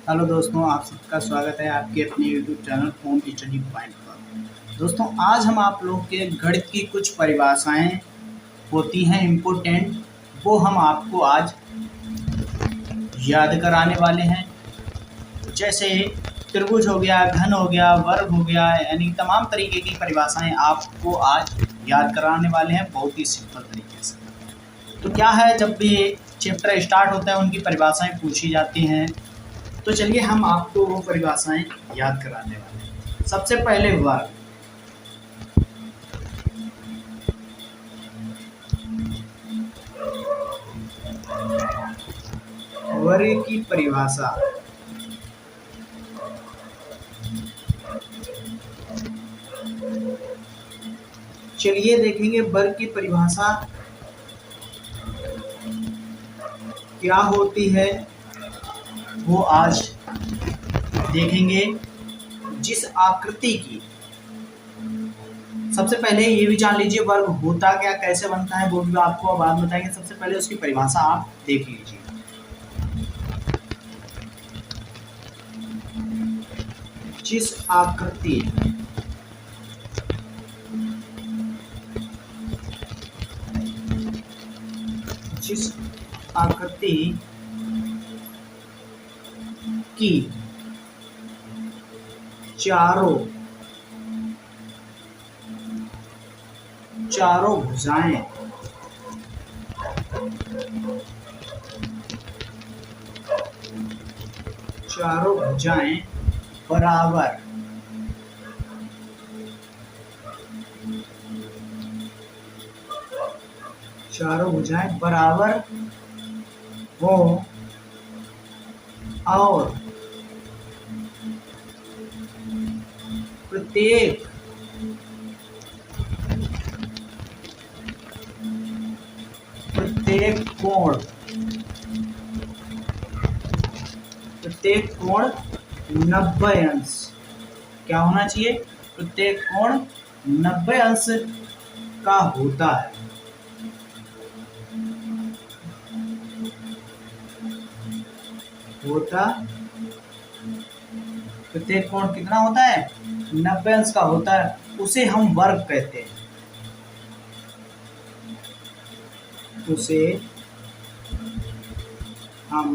Hello दोस्तों, आप सबका स्वागत है आपके अपने YouTube channel home study point पर। दोस्तों, आज हम आप लोग के गणित की कुछ परिभाषाएं होती हैं इम्पोर्टेंट, वो हम आपको आज याद कराने वाले हैं। जैसे त्रिभुज हो गया, घन हो गया, वर्ग हो गया, यानी तमाम तरीके की परिभाषाएं आपको आज याद कराने वाले हैं बहुत ही सिंपल तरीके से। तो क्या है, जब भी चैप्टर स्टार्ट होता है उनकी परिभाषाएं पूछी जाती हैं। तो चलिए हम आपको वो परिभाषाएं याद कराने वाले हैं। सबसे पहले वर्ग। वर्ग की परिभाषा चलिए देखेंगे वर्ग की परिभाषा क्या होती है, वो आज देखेंगे। जिस आकृति की, सबसे पहले ये भी जान लीजिए वर्ग होता क्या, कैसे बनता है, वो भी आपको बाद में बताएंगे। सबसे पहले उसकी परिभाषा आप देख लीजिए। जिस आकृति की चारों भुजाएं बराबर हो और प्रत्येक कोण 90 अंश क्या होना चाहिए, प्रत्येक कोण 90 अंश का होता है। प्रत्येक कोण कितना होता है, 90 अंश का होता है, उसे हम वर्ग कहते हैं। उसे हम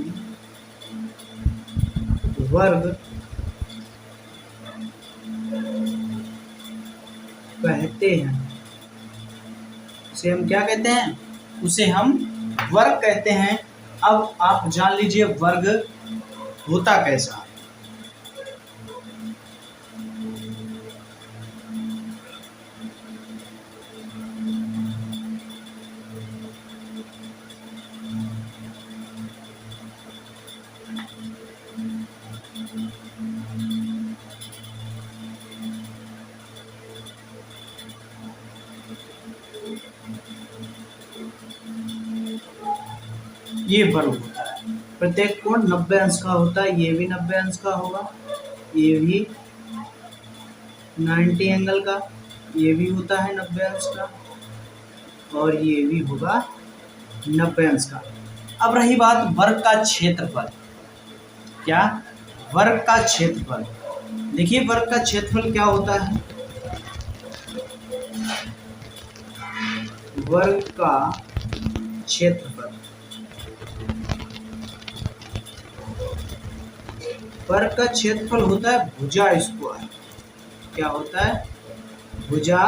वर्ग कहते हैं। उसे हम क्या कहते हैं, उसे हम वर्ग कहते हैं। अब आप जान लीजिए वर्ग होता कैसा। ये वर्ग होता है, प्रत्येक कोण 90 अंश का होता है। ये भी 90 अंश का होगा, ये भी 90 एंगल का, ये भी होता है 90 अंश का, और ये भी होगा 90 अंश का। अब रही बात वर्ग का क्षेत्रफल। क्या, वर्ग का क्षेत्रफल। देखिए वर्ग का क्षेत्रफल क्या होता है। वर्ग का क्षेत्रफल, वर्ग का क्षेत्रफल होता है भुजा स्क्वायर। क्या होता है, भुजा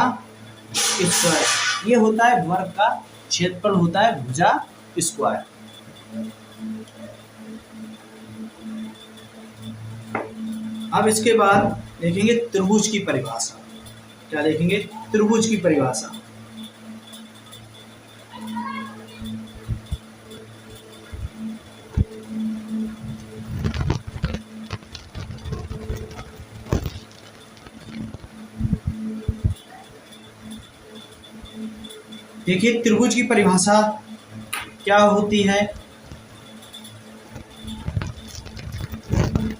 स्क्वायर। ये होता है वर्ग का क्षेत्रफल, होता है भुजा स्क्वायर। अब इसके बाद देखेंगे त्रिभुज की परिभाषा। क्या देखेंगे, त्रिभुज की परिभाषा। देखिए त्रिभुज की परिभाषा क्या होती है।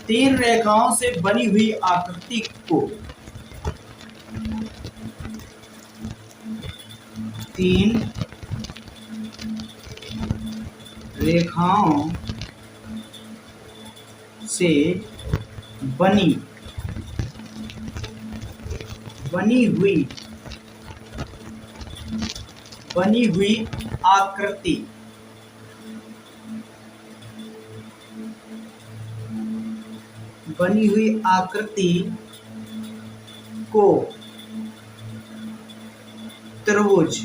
3 रेखाओं से बनी हुई आकृति को 3 रेखाओं से बनी हुई आकृति को त्रिभुज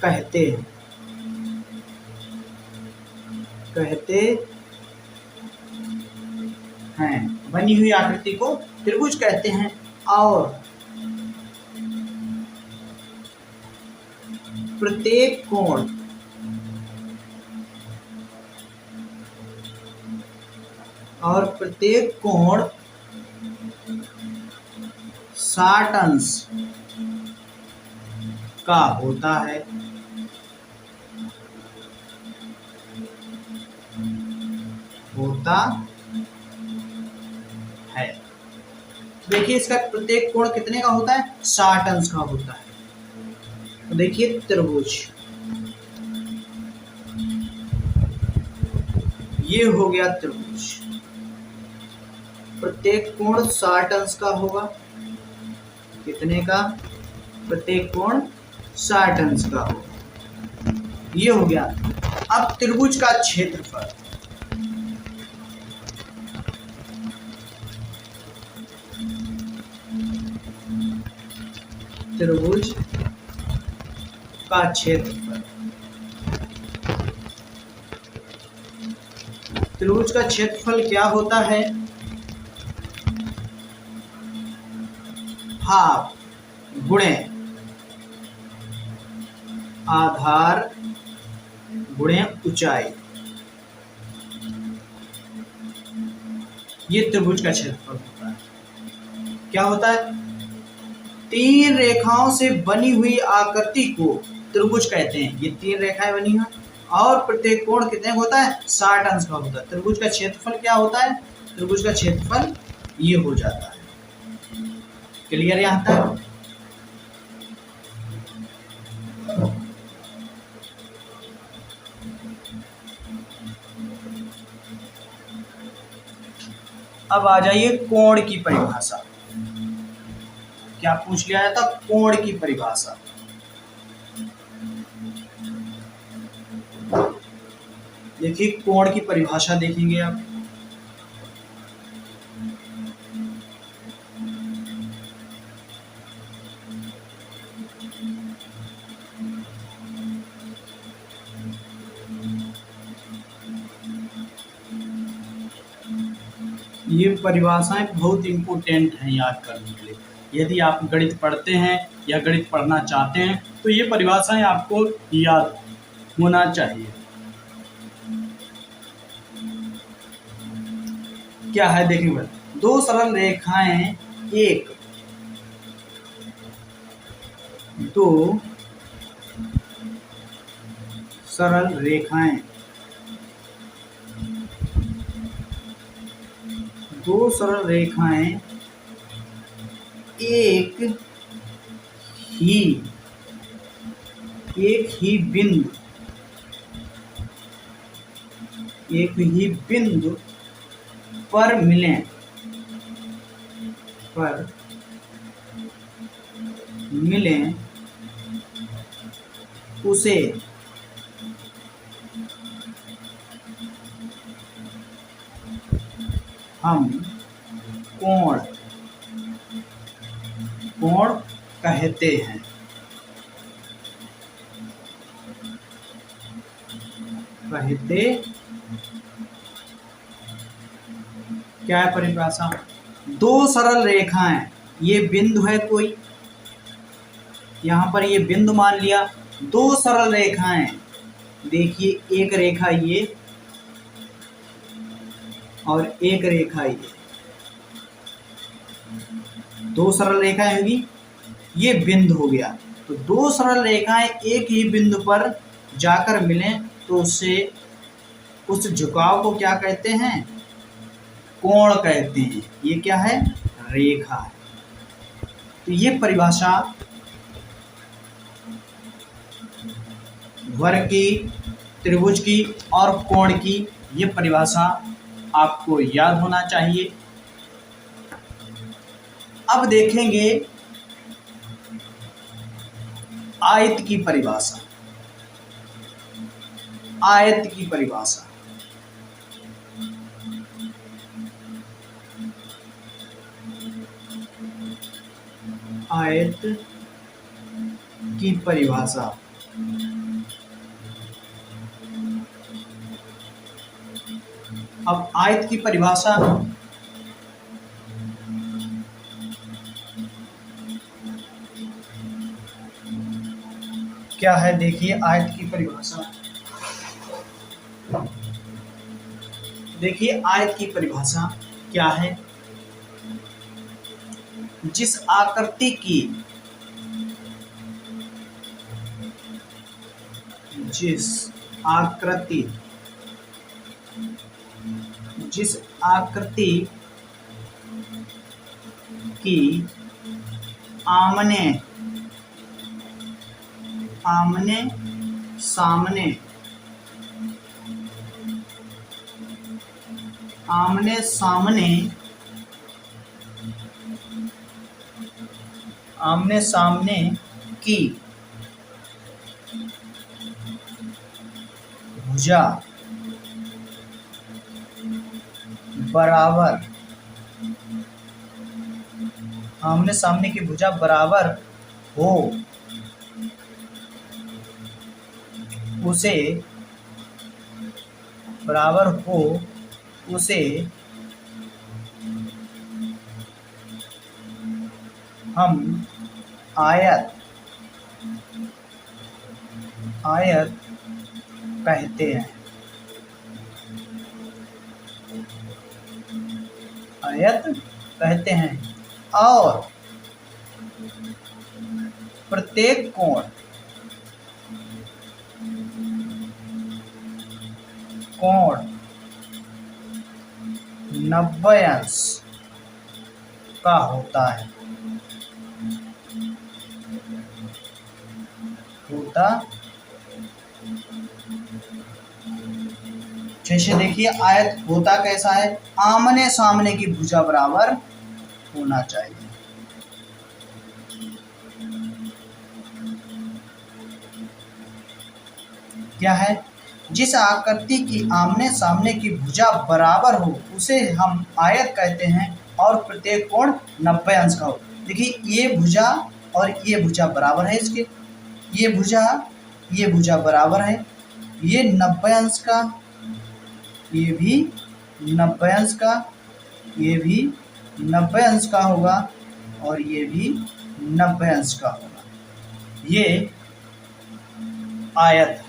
कहते हैं। बनी हुई आकृति को त्रिभुज कहते हैं और प्रत्येक कोण 60 अंश का होता है। देखिए इसका प्रत्येक कोण कितने का होता है? 60 अंश का होता है। तो देखिए त्रिभुज ये हो गया त्रिभुज, प्रत्येक कोण 60 अंश का होगा। कितने का? प्रत्येक कोण 60 अंश का होगा। ये हो गया। अब त्रिभुज का क्षेत्रफल, त्रिभुज का क्षेत्रफल, त्रिभुज का क्षेत्रफल क्या होता है? हाफ गुणे आधार गुणे ऊंचाई, ये त्रिभुज का क्षेत्रफल होता है। क्या होता है? 3 रेखाओं से बनी हुई आकृति को त्रिभुज कहते हैं। ये 3 रेखाएं बनी हैं और प्रत्येक कोण कितने का होता है? 60 अंश का होता है। त्रिभुज का क्षेत्रफल क्या होता है? त्रिभुज का क्षेत्रफल ये हो जाता है। क्लियर यहां तक? अब आ जाइए कोण की परिभाषा। क्या पूछ लिया जाता? कोण की परिभाषा। देखिए कोण की परिभाषा देखेंगे आप। ये परिभाषाएं बहुत इम्पोर्टेंट हैं याद करने के लिए। यदि आप गणित पढ़ते हैं या गणित पढ़ना चाहते हैं तो ये परिभाषाएं आपको याद होना चाहिए। क्या है देखिए, 2 सरल रेखाएं दो सरल रेखाएं एक ही बिंदु पर मिलें उसे हम कोण कहते हैं। क्या है परिभाषा? 2 सरल रेखाएं, ये बिंदु है कोई, यहां पर ये बिंदु मान लिया। 2 सरल रेखाएं, देखिए एक रेखा ये और एक रेखा ये, 2 सरल रेखाएं होगी। ये बिंदु हो गया। तो 2 सरल रेखाएं एक ही बिंदु पर जाकर मिलें तो उस झुकाव को क्या कहते हैं? कोण कहते हैं। ये क्या है? रेखा है। तो ये परिभाषा वर्ग की, त्रिभुज की और कोण की, ये परिभाषा आपको याद होना चाहिए। अब देखेंगे आयत की परिभाषा। आयत की परिभाषा, आयत की परिभाषा। अब आयत की परिभाषा क्या है, देखिए आयत की परिभाषा। देखिए आयत की परिभाषा क्या है, जिस आकृति की, जिस आकृति, जिस आकृति की आमने आमने सामने आमने सामने आमने सामने की भुजा बराबर, आमने सामने की भुजा बराबर हो, उसे बराबर हो, उसे हम आयत आयत कहते हैं। आयत कहते हैं। और प्रत्येक कोण 90 अंश का होता है, जैसे देखिए आयत होता कैसा है, आमने सामने की भुजा बराबर होना चाहिए। क्या है, जिस आकृति की आमने सामने की भुजा बराबर हो उसे हम आयत कहते हैं और प्रत्येक कोण 90 अंश का हो। देखिए ये भुजा और ये भुजा बराबर है इसके, ये भुजा बराबर है, ये 90 अंश का, ये भी 90 अंश का, ये भी 90 अंश का होगा और ये भी 90 अंश का होगा। ये आयत